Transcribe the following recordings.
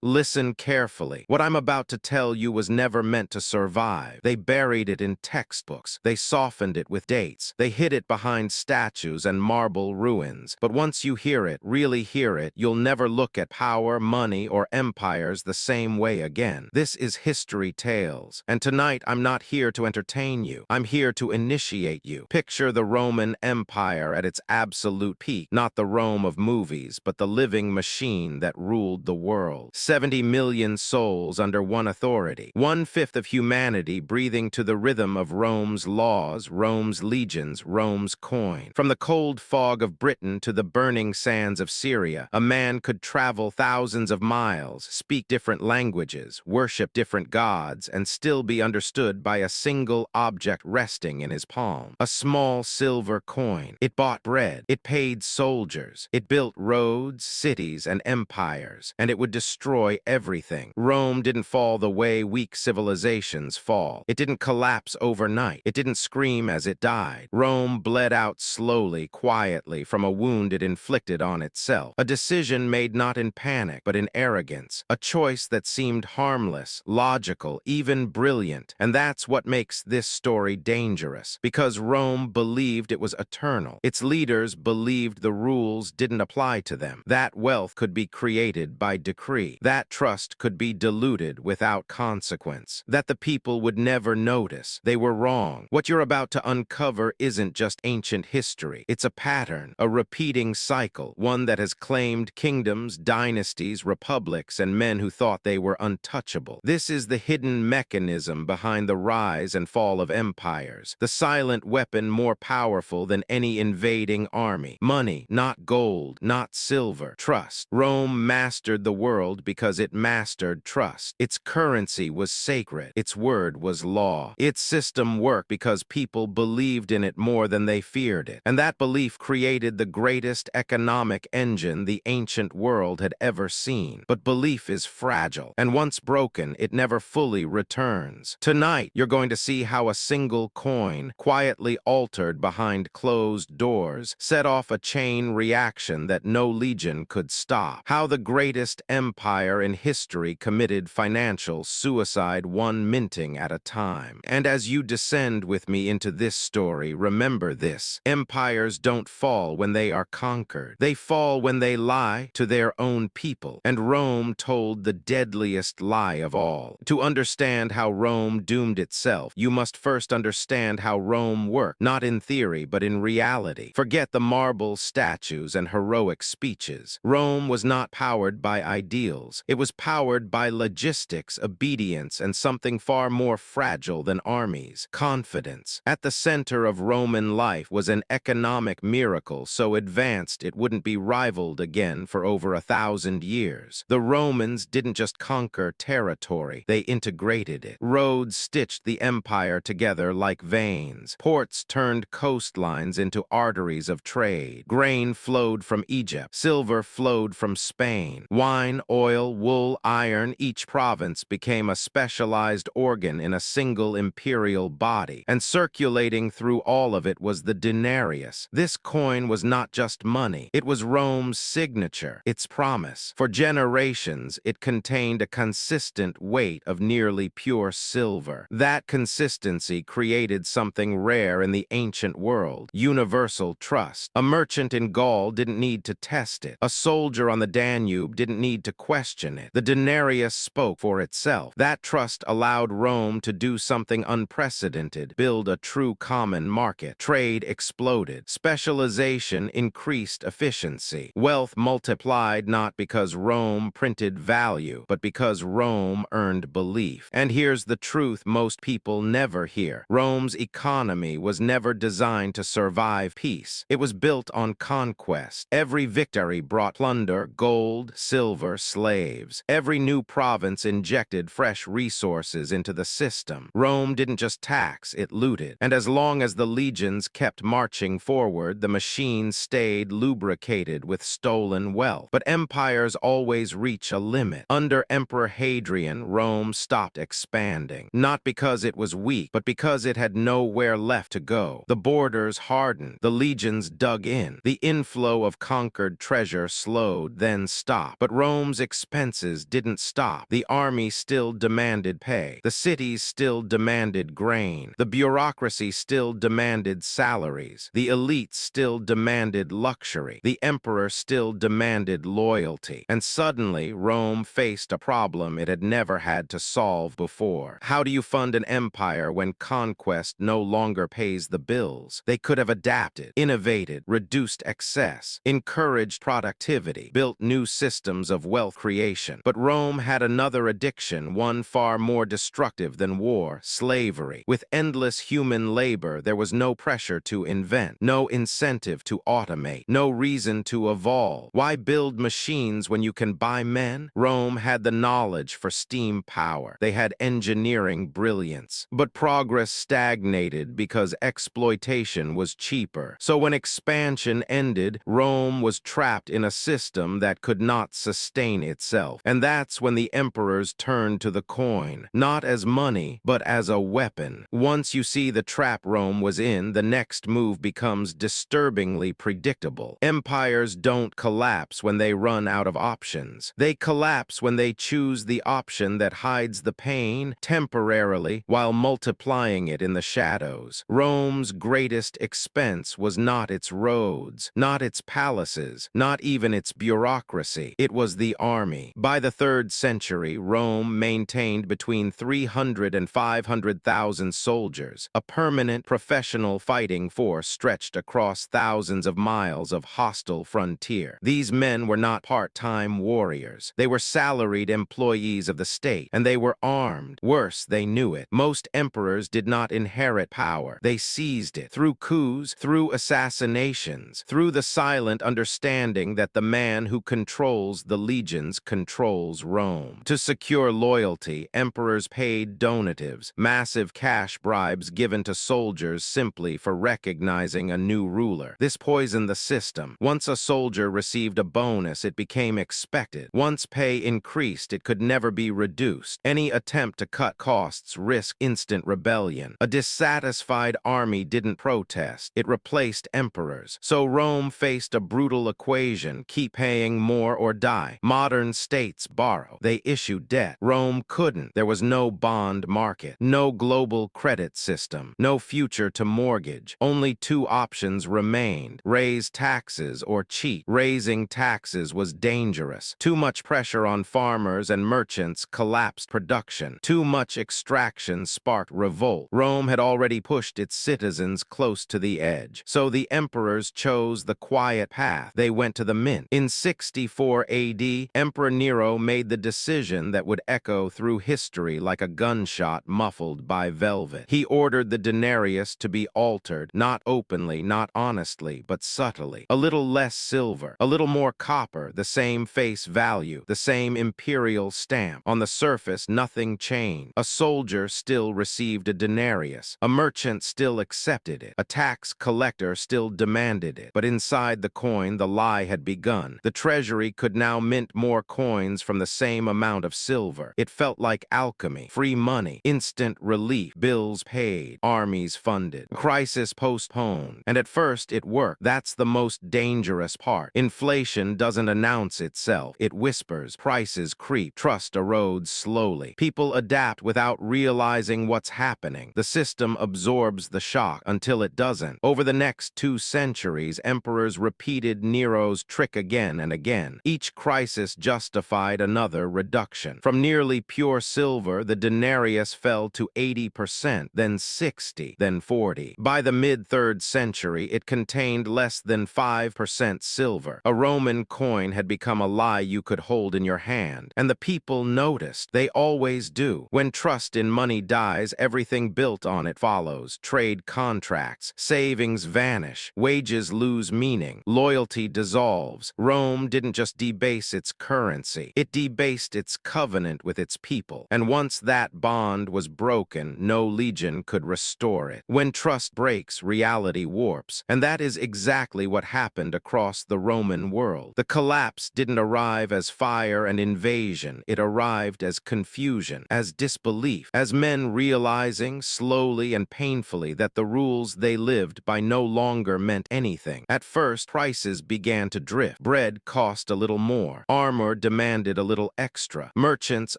Listen carefully. What I'm about to tell you was never meant to survive. They buried it in textbooks. They softened it with dates. They hid it behind statues and marble ruins. But once you hear it, really hear it, you'll never look at power, money, or empires the same way again. This is History Tales. And tonight, I'm not here to entertain you. I'm here to initiate you. Picture the Roman Empire at its absolute peak, not the Rome of movies, but the living machine that ruled the world. 70 million souls under one authority, 1/5 of humanity breathing to the rhythm of Rome's laws, Rome's legions, Rome's coin. From the cold fog of Britain to the burning sands of Syria, a man could travel thousands of miles, speak different languages, worship different gods, and still be understood by a single object resting in his palm. A small silver coin. It bought bread. It paid soldiers. It built roads, cities, and empires, and it would destroy everything. Rome didn't fall the way weak civilizations fall. It didn't collapse overnight. It didn't scream as it died. Rome bled out slowly, quietly, from a wound it inflicted on itself. A decision made not in panic, but in arrogance. A choice that seemed harmless, logical, even brilliant. And that's what makes this story dangerous. Because Rome believed it was eternal. Its leaders believed the rules didn't apply to them. That wealth could be created by decree. That trust could be diluted without consequence. That the people would never notice. They were wrong. What you're about to uncover isn't just ancient history. It's a pattern, a repeating cycle, one that has claimed kingdoms, dynasties, republics, and men who thought they were untouchable. This is the hidden mechanism behind the rise and fall of empires, the silent weapon more powerful than any invading army. Money, not gold, not silver. Trust. Rome mastered the world because it mastered trust. Its currency was sacred. Its word was law. Its system worked because people believed in it more than they feared it. And that belief created the greatest economic engine the ancient world had ever seen. But belief is fragile, and once broken, it never fully returns. Tonight, you're going to see how a single coin, quietly altered behind closed doors, set off a chain reaction that no legion could stop. How the greatest empire in history committed financial suicide, one minting at a time. And as you descend with me into this story, remember this: empires don't fall when they are conquered. They fall when they lie to their own people. And Rome told the deadliest lie of all. To understand how Rome doomed itself, you must first understand how Rome worked, not in theory, but in reality. Forget the marble statues and heroic speeches. Rome was not powered by ideals. It was powered by logistics, obedience, and something far more fragile than armies: confidence. At the center of Roman life was an economic miracle so advanced it wouldn't be rivaled again for over 1,000 years. The Romans didn't just conquer territory, they integrated it. Roads stitched the empire together like veins. Ports turned coastlines into arteries of trade. Grain flowed from Egypt. Silver flowed from Spain. Wine, oil, wool, iron, each province became a specialized organ in a single imperial body, and circulating through all of it was the denarius. This coin was not just money. It was Rome's signature, its promise. For generations, it contained a consistent weight of nearly pure silver. That consistency created something rare in the ancient world: universal trust. A merchant in Gaul didn't need to test it. A soldier on the Danube didn't need to question it. The denarius spoke for itself. That trust allowed Rome to do something unprecedented: build a true common market. Trade exploded. Specialization increased efficiency. Wealth multiplied not because Rome printed value, but because Rome earned belief. And here's the truth most people never hear: Rome's economy was never designed to survive peace. It was built on conquest. Every victory brought plunder, gold, silver, slaves. Every new province injected fresh resources into the system. Rome didn't just tax, it looted. And as long as the legions kept marching forward, the machine stayed lubricated with stolen wealth. But empires always reach a limit. Under Emperor Hadrian, Rome stopped expanding. Not because it was weak, but because it had nowhere left to go. The borders hardened. The legions dug in. The inflow of conquered treasure slowed, then stopped. But Rome's expansion expenses didn't stop. The army still demanded pay. The cities still demanded grain. The bureaucracy still demanded salaries. The elites still demanded luxury. The emperor still demanded loyalty. And suddenly, Rome faced a problem it had never had to solve before. How do you fund an empire when conquest no longer pays the bills? They could have adapted, innovated, reduced excess, encouraged productivity, built new systems of wealth creation. But Rome had another addiction, one far more destructive than war: slavery. With endless human labor, there was no pressure to invent, no incentive to automate, no reason to evolve. Why build machines when you can buy men? Rome had the knowledge for steam power. They had engineering brilliance. But progress stagnated because exploitation was cheaper. So when expansion ended, Rome was trapped in a system that could not sustain itself. And that's when the emperors turned to the coin, not as money, but as a weapon. Once you see the trap Rome was in, the next move becomes disturbingly predictable. Empires don't collapse when they run out of options. They collapse when they choose the option that hides the pain temporarily while multiplying it in the shadows. Rome's greatest expense was not its roads, not its palaces, not even its bureaucracy. It was the army. By the 3rd century, Rome maintained between 300 and 500,000 soldiers, a permanent professional fighting force stretched across thousands of miles of hostile frontier. These men were not part-time warriors. They were salaried employees of the state, and they were armed. Worse, they knew it. Most emperors did not inherit power. They seized it through coups, through assassinations, through the silent understanding that the man who controls the legions controls Rome. To secure loyalty, emperors paid donatives, massive cash bribes given to soldiers simply for recognizing a new ruler. This poisoned the system. Once a soldier received a bonus, it became expected. Once pay increased, it could never be reduced. Any attempt to cut costs risked instant rebellion. A dissatisfied army didn't protest. It replaced emperors. So Rome faced a brutal equation: keep paying more or die. Modern states borrow. They issue debt. Rome couldn't. There was no bond market, no global credit system, no future to mortgage. Only two options remained: raise taxes or cheat. Raising taxes was dangerous. Too much pressure on farmers and merchants collapsed production. Too much extraction sparked revolt. Rome had already pushed its citizens close to the edge. So the emperors chose the quiet path. They went to the mint. In 64 AD, Emperor Nero made the decision that would echo through history like a gunshot muffled by velvet. He ordered the denarius to be altered, not openly, not honestly, but subtly. A little less silver, a little more copper, the same face value, the same imperial stamp. On the surface, nothing changed. A soldier still received a denarius. A merchant still accepted it. A tax collector still demanded it. But inside the coin, the lie had begun. The treasury could now mint more coins from the same amount of silver. It felt like alchemy: free money, instant relief, bills paid, armies funded, crisis postponed. And at first it worked. That's the most dangerous part. Inflation doesn't announce itself. It whispers. Prices creep. Trust erodes slowly. People adapt without realizing what's happening. The system absorbs the shock until it doesn't. Over the next 2 centuries, emperors repeated Nero's trick again and again. Each crisis justified another reduction. From nearly pure silver, the denarius fell to 80%, then 60%, then 40%. By the mid-3rd century, it contained less than 5% silver. A Roman coin had become a lie you could hold in your hand. And the people noticed. They always do. When trust in money dies, everything built on it follows. Trade contracts, savings vanish, wages lose meaning, loyalty dissolves. Rome didn't just debase its currency, it debased its covenant with its people. And once that bond was broken, no legion could restore it. When trust breaks, reality warps. And that is exactly what happened across the Roman world. The collapse didn't arrive as fire and invasion. It arrived as confusion, as disbelief, as men realizing slowly and painfully that the rules they lived by no longer meant anything. At first, prices began to drift. Bread cost a little more. Armor demanded a little extra. Merchants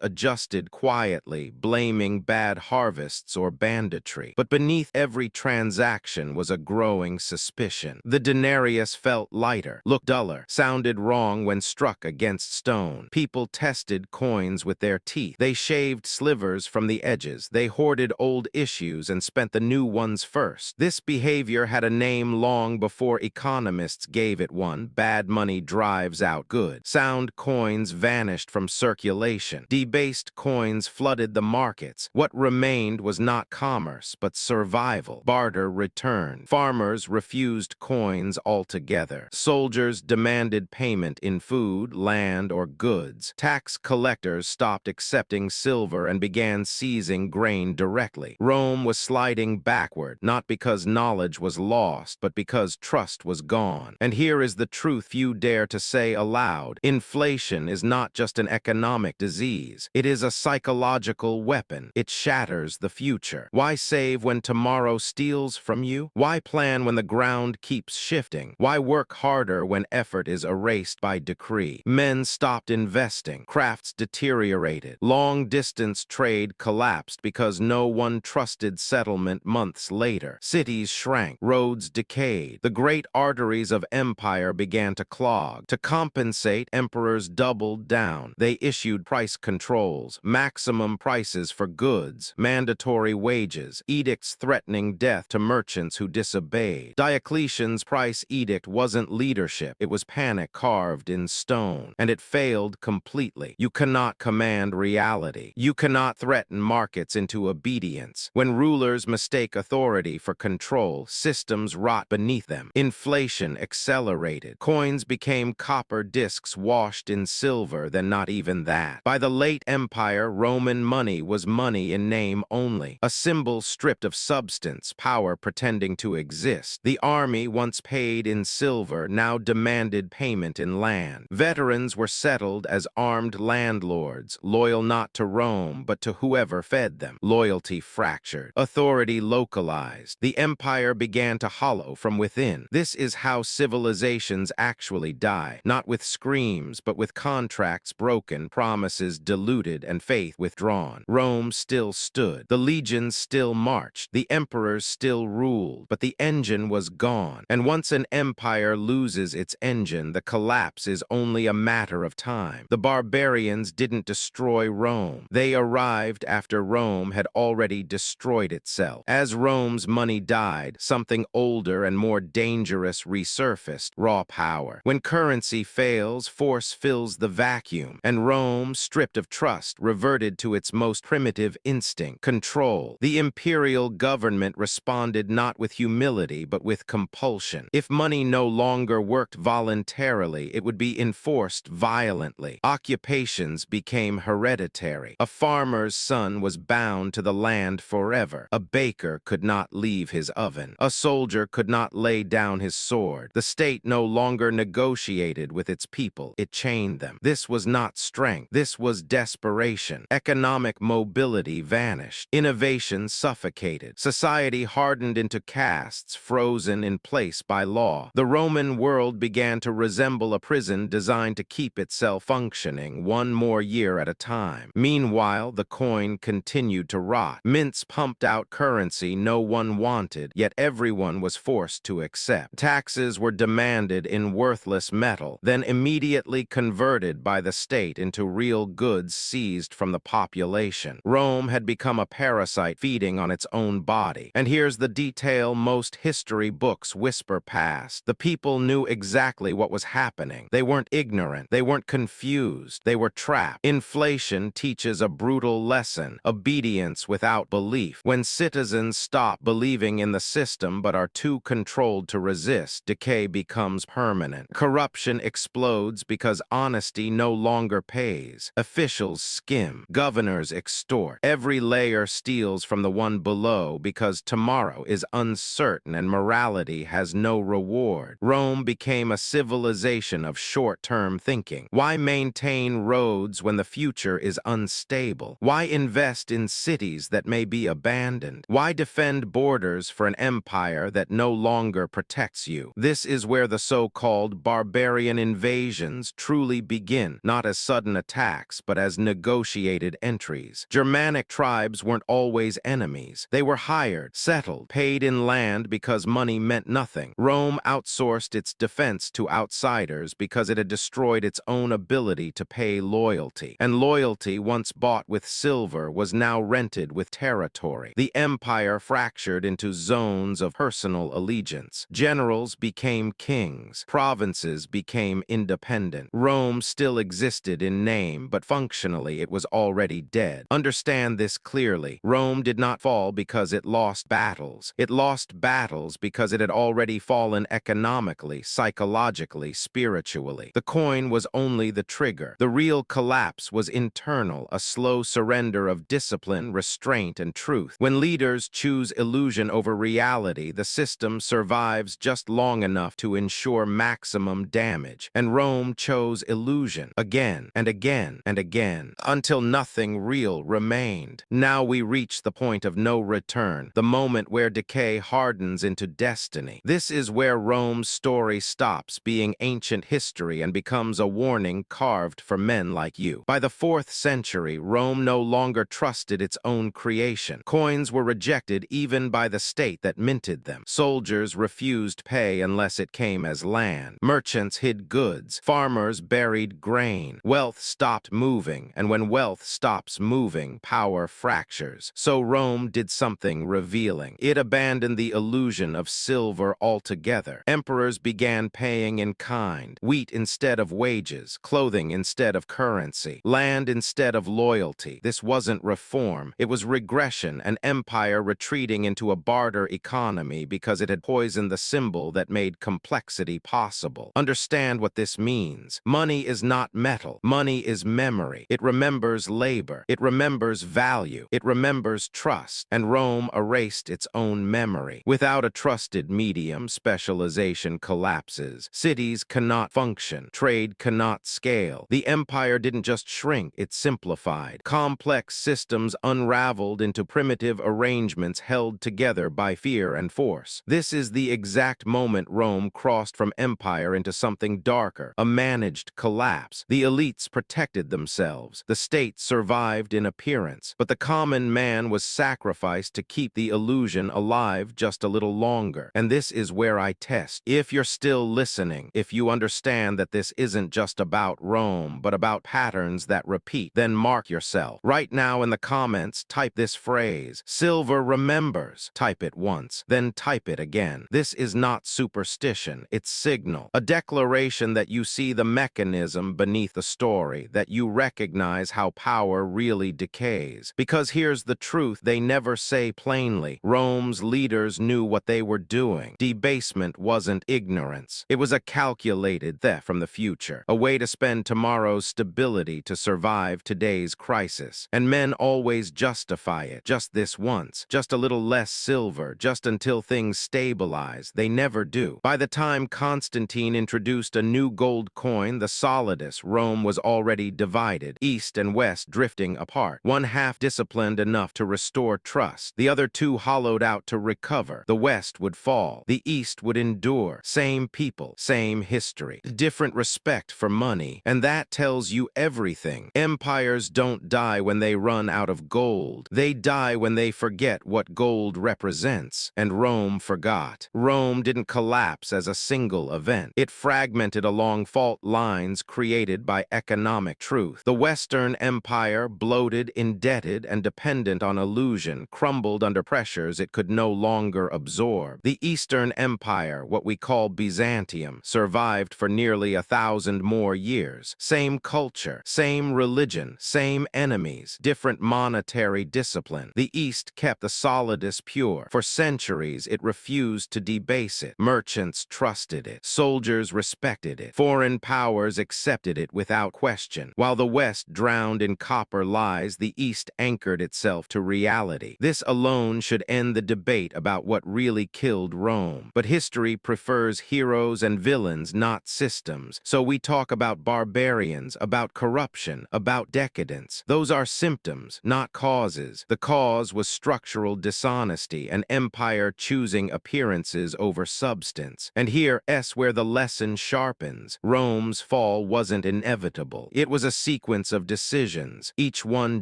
adjusted quietly, blaming bad harvests or banditry. But beneath every transaction was a growing suspicion. The denarius felt lighter, looked duller, sounded wrong when struck against stone. People tested coins with their teeth. They shaved slivers from the edges. They hoarded old issues and spent the new ones first. This behavior had a name long before economists gave it one. Bad money drives out good. Sound coins vanished from circulation. Debased coins flooded the markets. What remained was not commerce, but survival. Barter returned. Farmers refused coins altogether. Soldiers demanded payment in food, land, or goods. Tax collectors stopped accepting silver and began seizing grain directly. Rome was sliding backward, not because knowledge was lost, but because trust was gone. And here is the truth few dare to say aloud. Inflation is not just an economic disease. It is a psychological weapon. It shatters the future. Why save when tomorrow steals from you? Why plan when the ground keeps shifting? Why work harder when effort is erased by decree? Men stopped investing. Crafts deteriorated. Long-distance trade collapsed because no one trusted settlement months later. Cities shrank. Roads decayed. The great arteries of empire began to clog. To compensate, emperors doubled down. They issued price controls, maximum prices for goods, mandatory wages, edicts threatening death to merchants who disobeyed. Diocletian's price edict wasn't leadership. It was panic carved in stone, and it failed completely. You cannot command reality. You cannot threaten markets into obedience. When rulers mistake authority for control, systems rot beneath them. Inflation accelerated. Coins became copper discs washed in silver, then not even that. By the late empire, Roman money was money in name only, a symbol stripped of substance, power pretending to exist. The army, once paid in silver, now demanded payment in land. Veterans were settled as armed landlords, loyal not to Rome, but to whoever fed them. Loyalty fractured. Authority localized. The empire began to hollow from within. This is how civilizations actually die, not with screams, but with contracts broken, promises diluted, and faith withdrawn. Rome still stood. The legions still marched. The emperors still ruled. But the engine was gone. And once an empire loses its engine, the collapse is only a matter of time. The barbarians didn't destroy Rome. They arrived after Rome had already destroyed itself. As Rome's money died, something older and more dangerous resurfaced: raw power. When currency fails, force fills the vacuum, and Rome, stripped of trust, reverted to its most primitive instinct: control. The imperial government responded not with humility, but with compulsion. If money no longer worked voluntarily, it would be enforced violently. Occupations became hereditary. A farmer's son was bound to the land forever. A baker could not leave his oven. A soldier could not lay down his sword. The state no longer negotiated with its people. It chained them. This was not strength. This was desperation. Economic mobility vanished. Innovation suffocated. Society hardened into castes, frozen in place by law. The Roman world began to resemble a prison designed to keep itself functioning one more year at a time. Meanwhile, the coin continued to rot. Mints pumped out currency no one wanted, yet everyone was forced to accept. Taxes were demanded in worthless metal, then immediately converted by the state into real goods seized from the population. Rome had become a parasite feeding on its own body. And here's the detail most history books whisper past. The people knew exactly what was happening. They weren't ignorant. They weren't confused. They were trapped. Inflation teaches a brutal lesson: obedience without belief. When citizens stop believing in the system but are too controlled to resist, decay becomes permanent. Corruption explodes because honesty no longer pays. Officials skim. Governors extort. Every layer steals from the one below because tomorrow is uncertain and morality has no reward. Rome became a civilization of short-term thinking. Why maintain roads when the future is unstable? Why invest in cities that may be abandoned? Why defend borders for an empire that no longer protects you? This is where the so-called barbarian invasions truly begin, not as sudden attacks, but as negotiated entries. Germanic tribes weren't always enemies. They were hired, settled, paid in land because money meant nothing. Rome outsourced its defense to outsiders because it had destroyed its own ability to pay loyalty. And loyalty, once bought with silver, was now rented with territory. The empire fractured into zones of personal allegiance. Generals became kings. Provinces became independent. Rome still existed in name, but functionally it was already dead. Understand this clearly. Rome did not fall because it lost battles. It lost battles because it had already fallen economically, psychologically, spiritually. The coin was only the trigger. The real collapse was internal, a slow surrender of discipline, restraint, and truth. When leaders choose illusion over reality, the system survives just long enough to ensure maximum damage. And Rome chose illusion again and again and again until nothing real remained. Now we reach the point of no return, the moment where decay hardens into destiny. This is where Rome's story stops being ancient history and becomes a warning carved for men like you. By the 4th century, Rome no longer trusted its own creation. Coins were rejected even by the state that minted them. Soldiers refused pay unless it came as land. Merchants hid goods. Farmers buried grain. Wealth stopped moving, and when wealth stops moving, power fractures. So Rome did something revealing. It abandoned the illusion of silver altogether. Emperors began paying in kind, wheat instead of wages, clothing instead of currency, land instead of loyalty. This wasn't reform. It was regression, an empire retreating into a barter economy because it had poisoned the symbol that made complexity possible. Understand what this means. Money is not metal. Money is memory. It remembers labor. It remembers value. It remembers trust. And Rome erased its own memory. Without a trusted medium, specialization collapses. Cities cannot function. Trade cannot scale. The empire didn't just shrink, it simplified. Complex systems unraveled into primitive arrangements held together by fear and force. This is the exact moment Rome crossed from empire into something darker, a managed collapse. The elites protected themselves. The state survived in appearance, but the common man was sacrificed to keep the illusion alive just a little longer. And this is where I test. If you're still listening, if you understand that this isn't just about Rome, but about patterns that repeat, then mark yourself. Right now in the comments, type this phrase, "Silver remembers." Type it once, then type it again. This is not superstition, it's signal. A declaration that you see the mechanism beneath the story, that you recognize how power really decays. Because here's the truth they never say plainly. Rome's leaders knew what they were doing. Debasement wasn't ignorance. It was a calculated theft from the future, a way to spend tomorrow's stability to survive today's crisis. And men always justify it, just this once, just a little less silver, just until things stabilize. They never do. By the time Constantine introduced a new gold coin, the solidus, Rome was already divided, east and west drifting apart. One half disciplined enough to restore trust, the other two hollowed out to recover. The west would fall, the east would endure. Same people, same history, different respect for money, and that tells you everything. Empires don't die when they run out of gold. They die when they forget what gold represents. And Rome forgot. Rome didn't collapse as a single event. It fragmented along fault lines created by economic truth. The Western Empire, bloated, indebted, and dependent on illusion, crumbled under pressures it could no longer absorb. The Eastern Empire, what we call Byzantium, survived for nearly 1,000 more years. Same culture, same religion, same enemies, different monetary discipline. The East kept the solidus pure. For centuries, it refused to debase it. Merchants trusted it. Soldiers respected it. Foreign powers accepted it without question. While the West drowned in copper lies, the East anchored itself to reality. This alone should end the debate about what really killed Rome. But history prefers heroes and villains, not systems. So we talk about barbarians, about corruption, about decadence. Those are symptoms, not causes. The cause was structural dishonesty, an empire choosing appearances over substance. And here's where the lesson sharpens. Rome's fall fall wasn't inevitable. It was a sequence of decisions, each one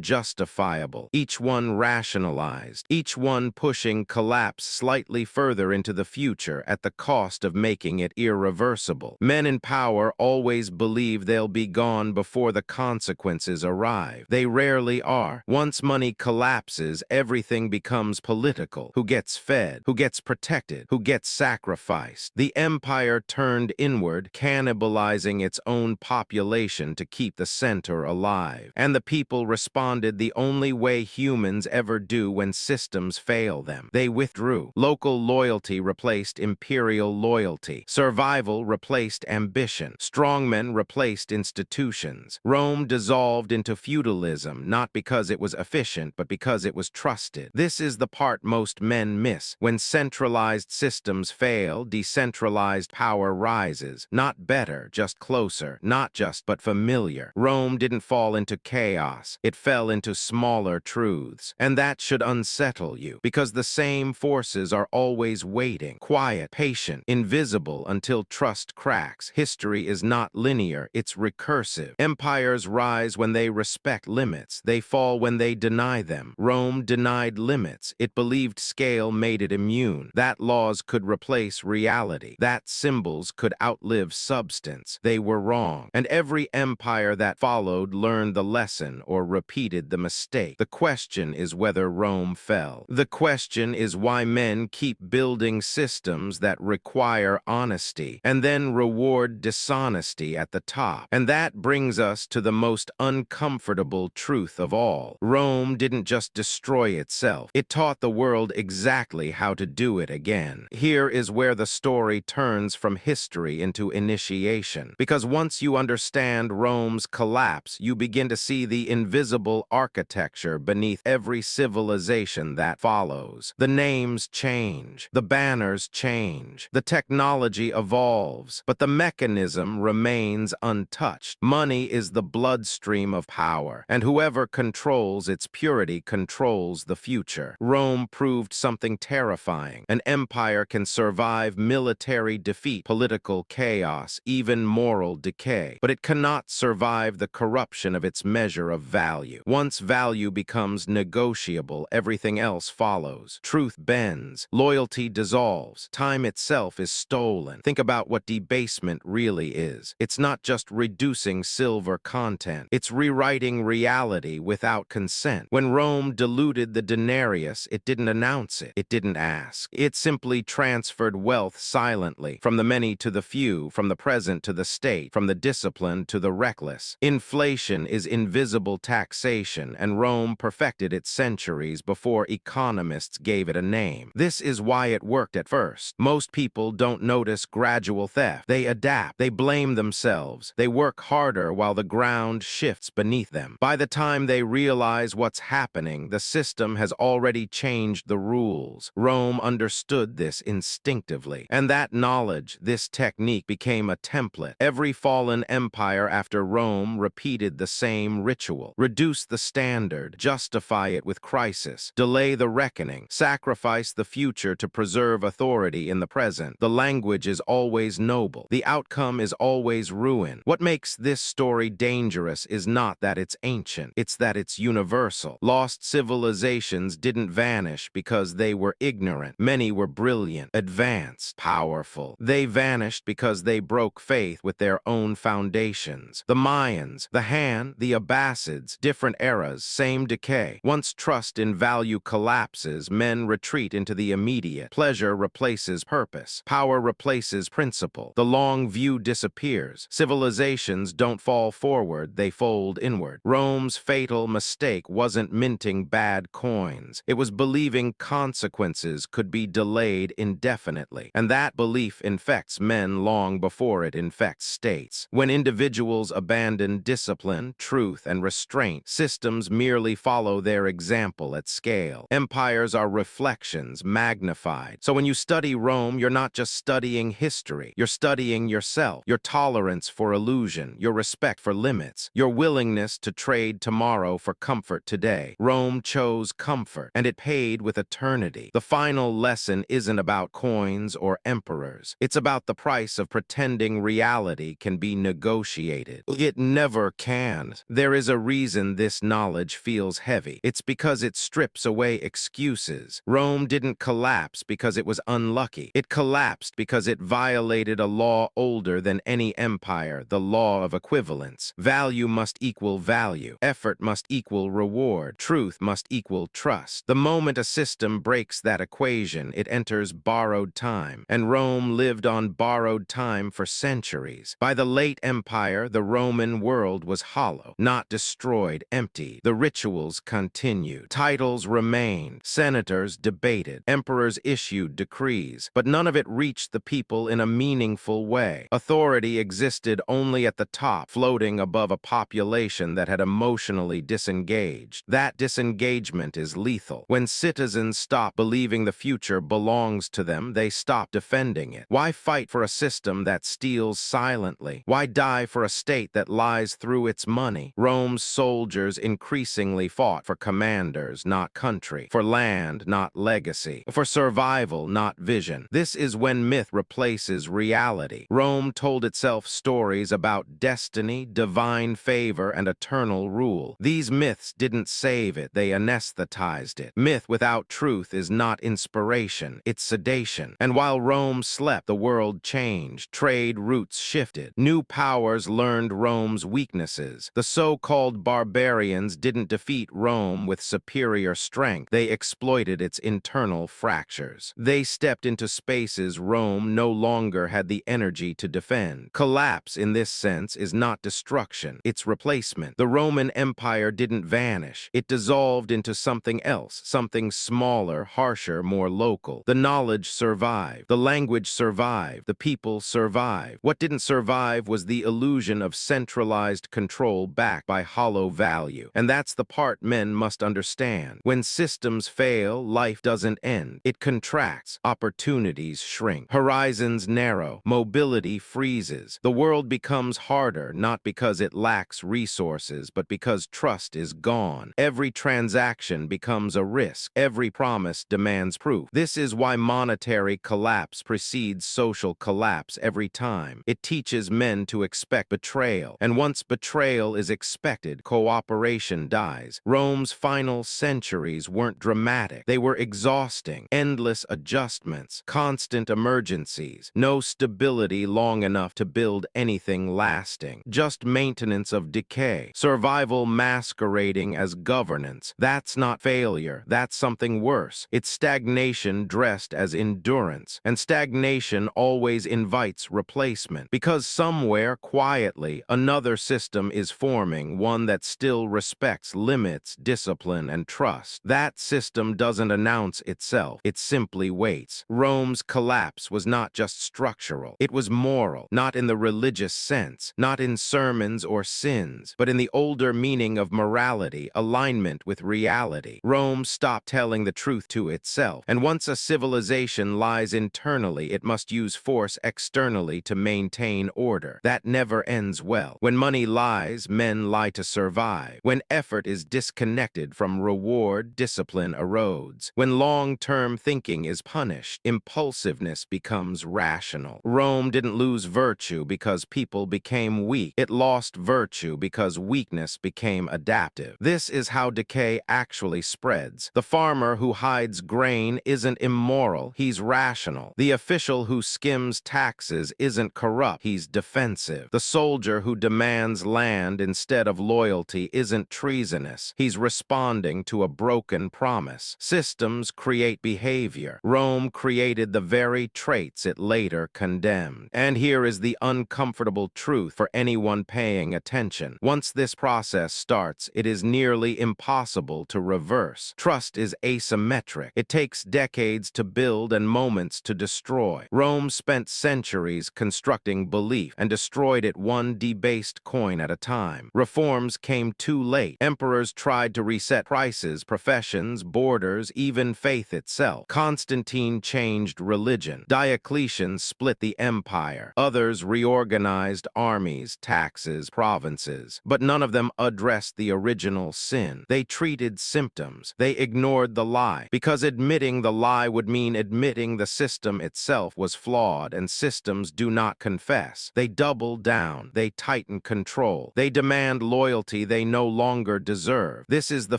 justifiable, each one rationalized, each one pushing collapse slightly further into the future at the cost of making it irreversible. Men in power always believe they'll be gone before the consequences arrive. They rarely are. Once money collapses, everything becomes political. Who gets fed? Who gets protected? Who gets sacrificed? The empire turned inward, cannibalizing its own population to keep the center alive. And the people responded the only way humans ever do when systems fail them. They withdrew. Local loyalty replaced imperial loyalty. Survival replaced ambition. Strongmen replaced institutions. Rome dissolved into feudalism, not because it was efficient, but because it was trusted. This is the part most men miss. When centralized systems fail, decentralized power rises. Not better, just closer. Not just, but familiar. Rome didn't fall into chaos. It fell into smaller truths. And that should unsettle you, because the same forces are always waiting. Quiet, patient, invisible until trust cracks. History is not linear, it's recursive. Empires rise when they respect limits. They fall when they deny them. Rome denied limits. It believed scale made it immune. That laws could replace reality. That symbols could outlive substance. They were wrong. And every empire that followed learned the lesson or repeated the mistake. The question is whether Rome fell. The question is why men keep building systems that require honesty and then reward dishonesty at the top. And that brings us to the most uncomfortable truth of all. Rome didn't just destroy itself. It taught the world exactly how to do it again. Here is where the story turns from history into initiation. Because once you understand Rome's collapse, you begin to see the invisible architecture beneath every civilization that follows. The names change. The banners change. The technology evolves. But the mechanism remains untouched. Money is the bloodstream of power, and whoever controls its purity controls the future. Rome proved something terrifying. An empire can survive military defeat, political chaos, even moral decay, but it cannot survive the corruption of its measure of value. Once value becomes negotiable, everything else follows. Truth bends, loyalty dissolves, time itself is stolen. Think about what debasement really is. It's not just reducing silver content, it's rewriting reality without consent. When Rome diluted the denarius, it didn't announce it. It didn't ask. It simply transferred wealth silently, from the many to the few, from the present to the state, from the disciplined to the reckless. Inflation is invisible taxation, and Rome perfected it centuries before economists gave it a name. This is why it worked at first. Most people don't notice gradual theft. They adapt. They blame themselves. They work harder while the ground shifts beneath them. By the time they realize what's happening, the system has already changed the rules. Rome understood this instinctively, and that knowledge, this technique, became a template. Every fallen empire after Rome repeated the same ritual. Reduce the standard, justify it with crisis, delay the reckoning, sacrifice the future to preserve authority in the present. The language is always noble. The outcome is always ruin. What makes this story dangerous is not that it's ancient, it's that it's universal. Lost civilizations didn't vanish because they were ignorant. Many were brilliant, advanced, powerful. They vanished because they broke faith with their own foundations. The Mayans, the Han, the Abbasids, different eras, same decay. Once trust in value collapses, men retreat into the immediate. Pleasure replaces purpose. Power replaces principle. The long view disappears. Civilizations don't fall forward, they fold inward. Rome's fatal mistake wasn't minting bad coins. It was believing consequences could be delayed indefinitely. And that belief infects men long before it infects states. When individuals abandon discipline, truth, and restraint, systems merely follow their example at scale. Empires are reflections, magnified. So when you study Rome, you're not just studying history. You're studying yourself, your tolerance for illusion, your respect for limits, your willingness to trade tomorrow for comfort today. Rome chose comfort, and it paid with eternity. The final lesson isn't about coins or emperors. It's about the price of pretending reality can be negotiated. It never can. There is a reason this knowledge feels heavy. It's because it strips away excuses. Rome didn't collapse because it was unlucky. It collapsed because it violated a law older than any empire, the law of equivalence. Value must equal value. Effort must equal reward. Truth must equal trust. The moment a system breaks that equation, it enters borrowed time, and Rome lived on borrowed time for centuries. By the late empire, the Roman world was hollow, not destroyed, empty. The rituals continued. Titles remained. Senators debated. Emperors issued decrees. But none of it reached the people in a meaningful way. Authority existed only at the top, floating above a population that had emotionally disengaged. That disengagement is lethal. When citizens stop believing the future belongs to them, they stop defending it. Why fight for a system that steals silently? Why die for a state that lies through its money? Rome's soldiers increasingly fought for commanders, not country, for land, not legacy, for survival, not vision. This is when myth replaces reality. Rome told itself stories about destiny, divine favor, and eternal rule. These myths didn't save it, they anesthetized it. Myth without truth is not inspiration, it's sedation. And while Rome slept, the world changed. Trade routes shifted. New powers learned Rome's weaknesses. The so-called barbarians didn't defeat Rome with superior strength. They exploited its internal fractures. They stepped into spaces Rome no longer had the energy to defend. Collapse, in this sense, is not destruction, it's replacement. The Roman Empire didn't vanish. It dissolved into something else, something smaller, harsher, more local. The knowledge survived. The language survived. The people survived. What didn't survive was the illusion of centralized control backed by hollow value. And that's the part men must understand. When systems fail, life doesn't end. It contracts. Opportunities shrink. Horizons narrow. Mobility freezes. The world becomes harder, not because it lacks resources, but because trust is gone. Every transaction becomes a risk. Every promise demands proof. This is why monetary collapse precedes social collapse every time. It teaches men to expect betrayal. And once betrayal is expected, cooperation dies. Rome's final centuries weren't dramatic. They were exhausting. Endless adjustments, constant emergencies, no stability long enough to build anything lasting. Just maintenance of decay. Survival masquerading as governance. That's not failure. That's something worse. It's stagnation dressed as endurance. And stagnation always invites replacement. Because somewhere, quietly, another system is forming, one that still respects limits, discipline, and trust. That system doesn't announce itself. It simply waits. Rome's collapse was not just structural. It was moral, not in the religious sense, not in sermons or sins, but in the older meaning of morality, alignment with reality. Rome stopped telling the truth to itself, and once a civilization lies internally, it must use force externally to maintain order. That never ends well. When money lies, men lie to survive. When effort is disconnected from reward, discipline erodes. When long-term thinking is punished, impulsiveness becomes rational. Rome didn't lose virtue because people became weak. It lost virtue because weakness became adaptive. This is how decay actually spreads. The farmer who hides grain isn't immoral, he's rational. The official who skims taxes isn't corrupt, he's defensive. The soldier who demands land instead of loyalty isn't treasonous, he's responding to a broken promise. Systems create behavior. Rome created the very traits it later condemned. And here is the uncomfortable truth for anyone paying attention. Once this process starts, it is nearly impossible to reverse. Trust is asymmetric. It takes decades to build and moments to destroy. Rome spent centuries constructing belief and destroyed it one debased coin at a time. Reforms came too late. Emperors tried to reset prices, professions, borders, even faith itself. Constantine changed religion. Diocletian split the empire. Others reorganized armies, taxes, provinces. But none of them addressed the original sin. They treated symptoms. They ignored the lie, because admitting the lie would mean admitting the system itself was flawed, and systems do not confess. They double down, they tighten control, they demand loyalty they no longer deserve. This is the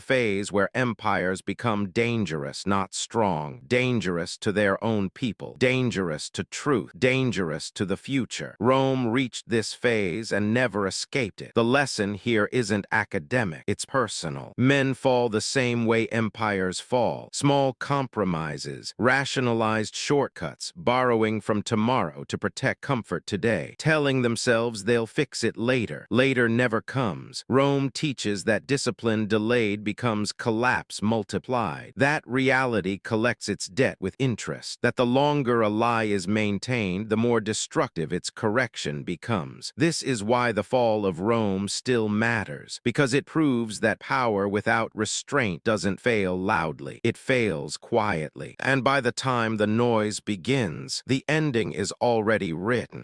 phase where empires become dangerous, not strong, dangerous to their own people, dangerous to truth, dangerous to the future. Rome reached this phase and never escaped it. The lesson here isn't academic, it's personal. Men fall the same way empires fall. Small compromises, rationalized shortcuts, borrowing from tomorrow to protect comfort today, telling themselves they'll fix it later. Later never comes. Rome teaches that discipline delayed becomes collapse multiplied. That reality collects its debt with interest. That the longer a lie is maintained, the more destructive its correction becomes. This is why the fall of Rome still matters, because it proves that power without restraint doesn't fail loudly. It fails quietly. And by the time the noise begins, the ending is already written.